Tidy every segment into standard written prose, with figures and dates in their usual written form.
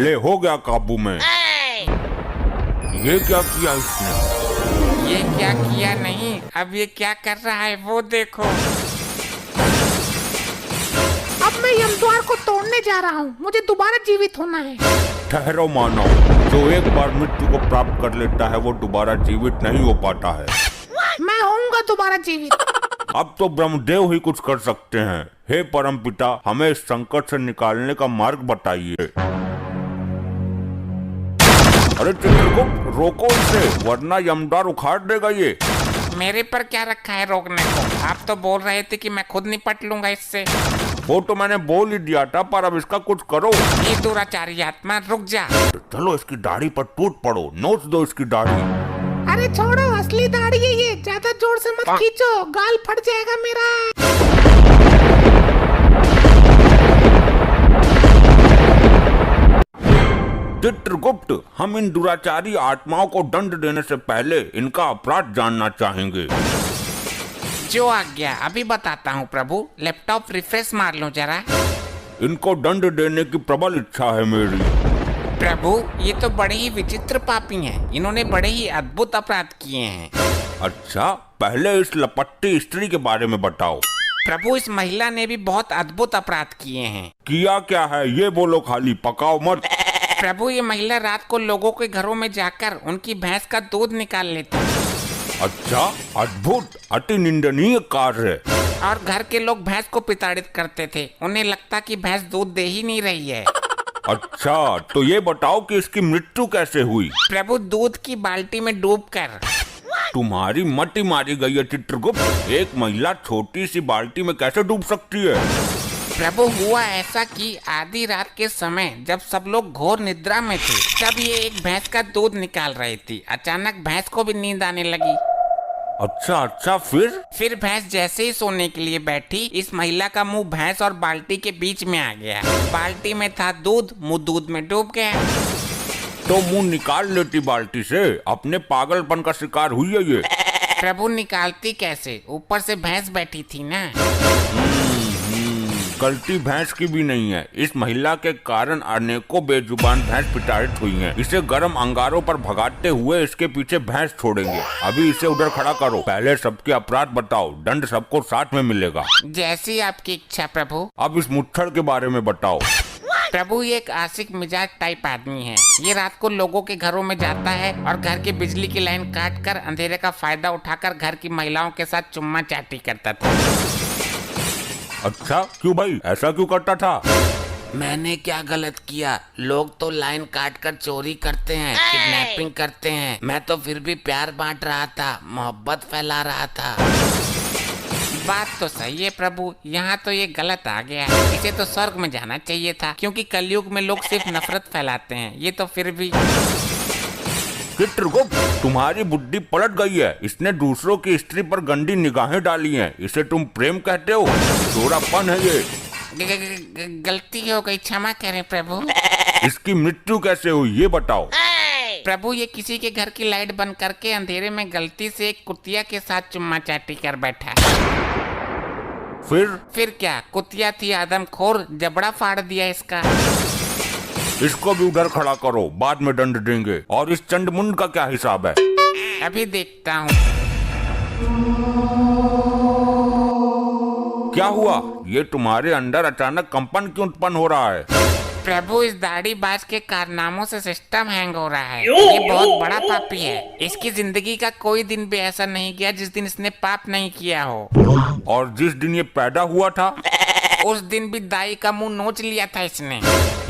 ले हो गया काबू में। ये क्या किया इसने? ये क्या किया नहीं, अब ये क्या कर रहा है वो देखो। अब मैं यमद्वार को तोड़ने जा रहा हूँ, मुझे दोबारा जीवित होना है। ठहरो मानव, जो एक बार मृत्यु को प्राप्त कर लेता है वो दोबारा जीवित नहीं हो पाता है। मैं होऊंगा दोबारा जीवित। अब तो ब्रह्मदेव ही कुछ कर सकते हैं। हे परमपिता, हमें इस संकट से निकालने का मार्ग बताइए। अरे चित्रगुप्त, रोको इसे, वरना यमद्वार उखाड़ देगा ये। मेरे पर क्या रखा है रोकने को? आप तो बोल रहे थे कि मैं खुद निपट लूंगा इससे। वो तो मैंने बोल ही दिया था, पर अब इसका कुछ करो। ये दुराचारी आत्मा, रुक जा। चलो इसकी दाढ़ी पर टूट पड़ो, नोच दो इसकी दाढ़ी। अरे छोड़ो, असली दाढ़ी है ये, ज्यादा जोर से मत खींचो, गाल फट जाएगा मेरा। चित्रगुप्त, हम इन दुराचारी आत्माओं को दंड देने से पहले इनका अपराध जानना चाहेंगे। जो आज्ञा, अभी बताता हूँ प्रभु। लैपटॉप रिफ्रेश मार लो जरा। इनको दंड देने की प्रबल इच्छा है मेरी। प्रभु, ये तो बड़े ही विचित्र पापी हैं। इन्होंने बड़े ही अद्भुत अपराध किए हैं। अच्छा, पहले इस लपट्टी स्त्री के बारे में बताओ। प्रभु, इस महिला ने भी बहुत अद्भुत अपराध किए हैं। किया क्या है ये बोलो, खाली पकाओ मत। प्रभु, ये महिला रात को लोगों के घरों में जाकर उनकी भैंस का दूध निकाल लेती। अच्छा, अद्भुत, अति निंदनीय कार्य। और घर के लोग भैंस को प्रताड़ित करते थे। उन्हें लगता कि भैंस दूध दे ही नहीं रही है। अच्छा, तो ये बताओ कि इसकी मृत्यु कैसे हुई? प्रभु, दूध की बाल्टी में डूबकर। तुम्हारी मति मारी गई है चित्रगुप्त। एक महिला छोटी सी बाल्टी में कैसे डूब सकती है? प्रभु, हुआ ऐसा कि आधी रात के समय जब सब लोग घोर निद्रा में थे, तब ये एक भैंस का दूध निकाल रही थी। अचानक भैंस को भी नींद आने लगी। अच्छा, फिर भैंस जैसे ही सोने के लिए बैठी, इस महिला का मुंह भैंस और बाल्टी के बीच में आ गया। बाल्टी में था दूध, मुंह दूध में डूब गया। तो मुंह निकाल लेती बाल्टी से, अपने पागलपन का शिकार हुई है ये। प्रभु, निकालती कैसे? ऊपर से भैंस बैठी थी ना। गलती भैंस की भी नहीं है। इस महिला के कारण अनेकों बेजुबान भैंस प्रताड़ित हुई हैं। इसे गर्म अंगारों पर भगाते हुए इसके पीछे भैंस छोड़ेंगे। अभी इसे उधर खड़ा करो। पहले सबके अपराध बताओ, दंड सबको साथ में मिलेगा। जैसी आपकी इच्छा प्रभु। अब इस मुच्छर के बारे में बताओ। प्रभु, ये एक आशिक मिजाज टाइप आदमी है। ये रात को लोगों के घरों में जाता है और घर की बिजली की लाइन काट कर अंधेरे का फायदा उठाकर घर की महिलाओं के साथ चुम्मा चाटी करता था। अच्छा, क्यों भाई, ऐसा क्यों करता था? मैंने क्या गलत किया? लोग तो लाइन काट कर चोरी करते हैं, किडनैपिंग करते हैं। मैं तो फिर भी प्यार बांट रहा था, मोहब्बत फैला रहा था। बात तो सही है प्रभु, यहाँ तो ये गलत आ गया। इसे तो स्वर्ग में जाना चाहिए था, क्योंकि कलयुग में लोग सिर्फ नफरत फैलाते हैं। ये तो फिर भी। चित्रगुप्त, तुम्हारी बुद्धि पलट गई है। इसने दूसरों की स्त्री पर गंदी निगाहें डाली हैं। इसे तुम प्रेम कहते हो? चोरापन है ये। गलती हो गई, क्षमा करें प्रभु। इसकी मृत्यु कैसे हुई ये बताओ। प्रभु, ये किसी के घर की लाइट बंद करके अंधेरे में गलती से एक कुतिया के साथ चुम्मा चाटी कर बैठा। फिर क्या? कुतिया थी आदमखोर, जबड़ा फाड़ दिया इसका। इसको भी उधर खड़ा करो, बाद में दंड देंगे। और इस चंडमुंड का क्या हिसाब है? अभी देखता हूँ। क्या हुआ? ये तुम्हारे अंदर अचानक कंपन क्यों उत्पन्न हो रहा है? प्रभु, इस दाढ़ीबाज के कारनामों से सिस्टम हैंग हो रहा है। ये बहुत बड़ा पापी है। इसकी जिंदगी का कोई दिन भी ऐसा नहीं गया जिस दिन इसने पाप नहीं किया हो। और जिस दिन ये पैदा हुआ था, उस दिन भी दाई का मुंह नोच लिया था इसने।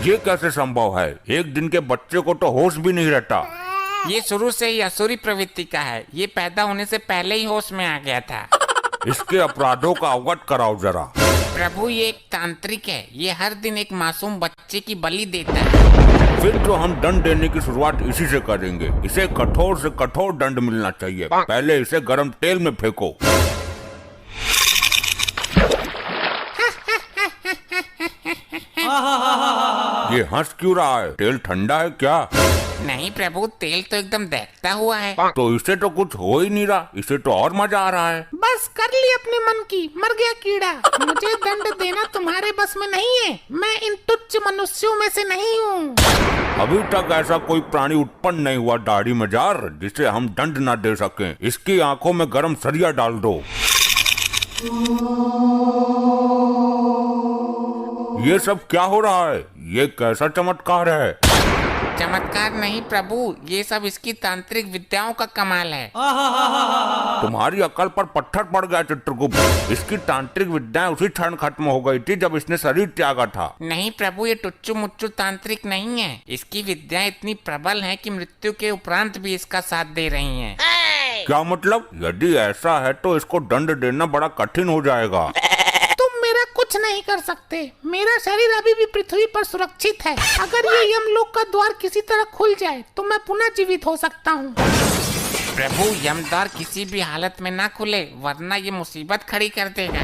ये कैसे संभव है? एक दिन के बच्चे को तो होश भी नहीं रहता। ये शुरू से ही असुरी प्रवृत्ति का है। ये पैदा होने से पहले ही होश में आ गया था। इसके अपराधों का अवगत कराओ जरा। प्रभु, ये एक तांत्रिक है। ये हर दिन एक मासूम बच्चे की बलि देता है। फिर तो हम दंड देने की शुरुआत इसी से करेंगे। इसे कठोर से कठोर दंड मिलना चाहिए। पहले इसे गर्म तेल में फेंको। ये हंस क्यों रहा है? तेल ठंडा है क्या? नहीं प्रभु, तेल तो एकदम दहकता हुआ है। तो इसे तो कुछ हो ही नहीं रहा। इसे तो और मजा आ रहा है। बस कर ली अपने मन की, मर गया कीड़ा। मुझे दंड देना तुम्हारे बस में नहीं है। मैं इन तुच्छ मनुष्यों में से नहीं हूँ। अभी तक ऐसा कोई प्राणी उत्पन्न नहीं हुआ दाढ़ी मजार जिसे हम दंड ना दे सकें। इसकी आंखों में गरम सरिया डाल दो। ये सब क्या हो रहा है? ये कैसा चमत्कार है? चमत्कार नहीं प्रभु, ये सब इसकी तांत्रिक विद्याओं का कमाल है। तुम्हारी अकल पर पत्थर पड़ गया चित्रगुप्त। इसकी तांत्रिक विद्याएं उसी क्षण खत्म हो गई थी जब इसने शरीर त्यागा था। नहीं प्रभु, ये टुच्चू मुच्चू तांत्रिक नहीं है। इसकी विद्याएं इतनी प्रबल हैं कि मृत्यु के उपरांत भी इसका साथ दे रही हैं। क्या मतलब? यदि ऐसा है तो इसको दंड देना बड़ा कठिन हो जाएगा। तुम मेरा कुछ नहीं कर सकते। मेरा शरीर अभी भी पृथ्वी पर सुरक्षित है। अगर ये यमलोक का द्वार किसी तरह खुल जाए तो मैं पुनः जीवित हो सकता हूँ। प्रभु, यमद्वार किसी भी हालत में ना खुले, वरना ये मुसीबत खड़ी कर देगा।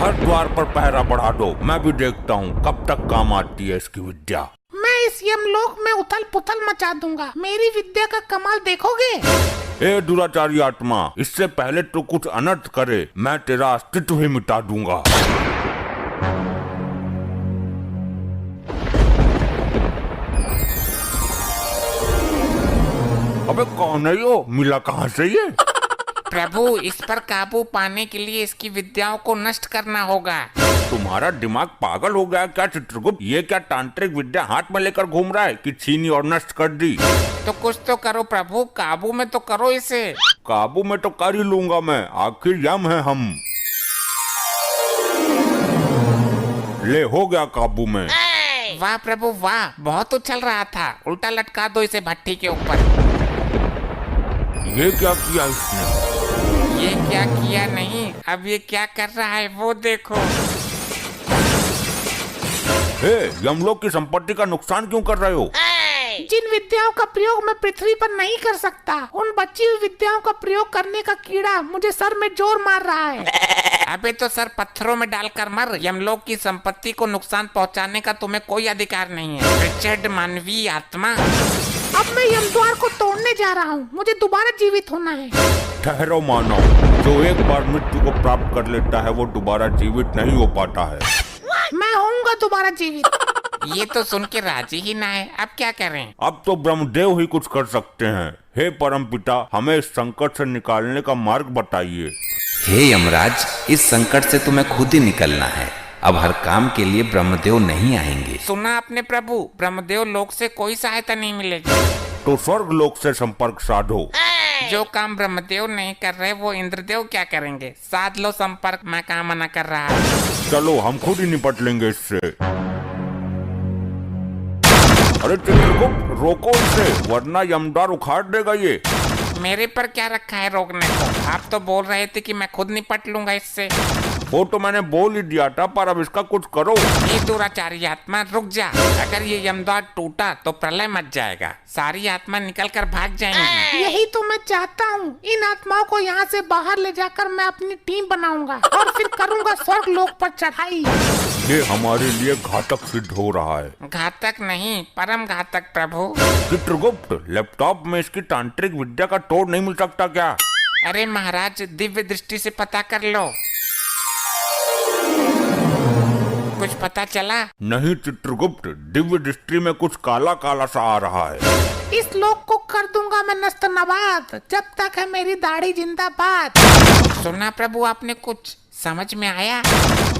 हर द्वार पर पहरा बढ़ा दो। मैं भी देखता हूँ कब तक काम आती है इसकी विद्या। मैं इस यमलोक में उथल पुथल मचा दूंगा। मेरी विद्या का कमाल देखोगे? ए दुराचारी आत्मा, इससे पहले तो कुछ अनर्थ करे, मैं तेरा अस्तित्व ही मिटा दूंगा। अबे कौन है यो? मिला कहाँ से ये? प्रभु, इस पर काबू पाने के लिए इसकी विद्याओं को नष्ट करना होगा। तुम्हारा दिमाग पागल हो गया क्या चित्रगुप्त? ये क्या तांत्रिक विद्या हाथ में लेकर घूम रहा है कि छीनी और नष्ट कर दी? तो कुछ तो करो प्रभु, काबू में तो करो इसे। काबू में तो कर ही लूंगा मैं, आखिर यम है हम। ले हो गया काबू में। वाह प्रभु वाह, बहुत उछल रहा था। उल्टा लटका दो इसे भट्टी के ऊपर। ये क्या किया इसने? ये क्या किया नहीं, अब ये क्या कर रहा है वो देखो। हे, यमलोक की संपत्ति का नुकसान क्यों कर रहे हो? जिन विद्याओं का प्रयोग मैं पृथ्वी पर नहीं कर सकता, उन बची हुई विद्याओं का प्रयोग करने का कीड़ा मुझे सर में जोर मार रहा है। अबे तो सर पत्थरों में डालकर मर। यमलोक की संपत्ति को नुकसान पहुंचाने का तुम्हें कोई अधिकार नहीं है, रिचर्ड मानवीय आत्मा। अब मैं यमद्वार को तोड़ने जा रहा हूँ। मुझे दोबारा जीवित होना है। ठहरो मानव, जो एक बार मृत्यु को प्राप्त कर लेता है वो दोबारा जीवित नहीं हो पाता है। मैं होऊंगा दोबारा जीवित। ये तो सुन के राजी ही ना है, अब क्या करें? अब तो ब्रह्मदेव ही कुछ कर सकते हैं। हे परमपिता, हमें इस संकट से निकालने का मार्ग बताइए। हे यमराज, इस संकट से तुम्हें खुद ही निकलना है। अब हर काम के लिए ब्रह्मदेव नहीं आएंगे। सुना आपने प्रभु, ब्रह्मदेव लोक से कोई सहायता नहीं मिलेगी। तो स्वर्ग लोक से संपर्क साधो। जो काम ब्रह्मदेव नहीं कर रहे वो इंद्रदेव क्या करेंगे? साध लो संपर्क, मैं कहाँ मना कर रहा हूँ। चलो हम खुद ही निपट लेंगे इससे। अरे चित्रगुप्त, रोको इसे, वरना यमद्वार उखाड़ देगा ये। मेरे पर क्या रखा है रोकने को? आप तो बोल रहे थे कि मैं खुद निपट लूंगा इससे। वो तो मैंने बोल ही दिया था, पर अब इसका कुछ करो। ये दुराचारी आत्मा रुक जा। अगर ये यमद्वार टूटा तो प्रलय मच जाएगा, सारी आत्मा निकल कर भाग जाएंगी। यही तो मैं चाहता हूँ। इन आत्माओं को यहाँ से बाहर ले जाकर मैं अपनी टीम बनाऊंगा और फिर करूँगा स्वर्ग लोक पर चढ़ाई। ये हमारे लिए घातक सिद्ध हो रहा है। घातक नहीं, परम घातक प्रभु। चित्रगुप्त, लैपटॉप में इसकी तांत्रिक विद्या का तोड़ नहीं मिल सकता क्या? अरे महाराज, दिव्य दृष्टि से पता कर लो। कुछ पता चला? नहीं चित्रगुप्त, दिव्य दृष्टि में कुछ काला काला सा आ रहा है। इस लोक को कर दूंगा मैं नस्त नबाद, जब तक है मेरी दाढ़ी जिंदाबाद। सुना प्रभु आपने? कुछ समझ में आया?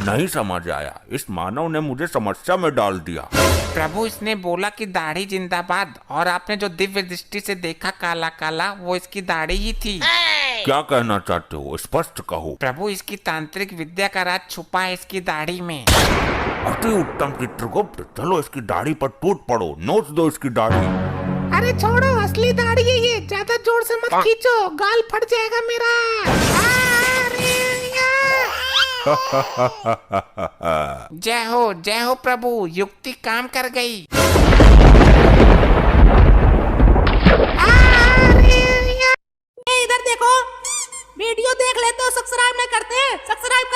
नहीं समझ आया। इस मानव ने मुझे समस्या में डाल दिया। प्रभु, इसने बोला कि दाढ़ी जिंदाबाद, और आपने जो दिव्य दृष्टि से देखा काला काला, वो इसकी दाढ़ी ही थी। क्या कहना चाहते हो? स्पष्ट कहो। प्रभु, इसकी तांत्रिक विद्या का राज छुपा है इसकी दाढ़ी में। अति उत्तम चित्रगुप्त, चलो इसकी दाढ़ी पर टूट पड़ो, नोच दो इसकी दाढ़ी। अरे छोड़ो, असली दाढ़ी है ये। ज्यादा जोर से मत खींचो, गाल फट जाएगा मेरा। जय हो प्रभु, युक्ति काम कर गई। इधर देखो, वीडियो देख लेते हो, सब्सक्राइब नहीं करते। सब्सक्राइब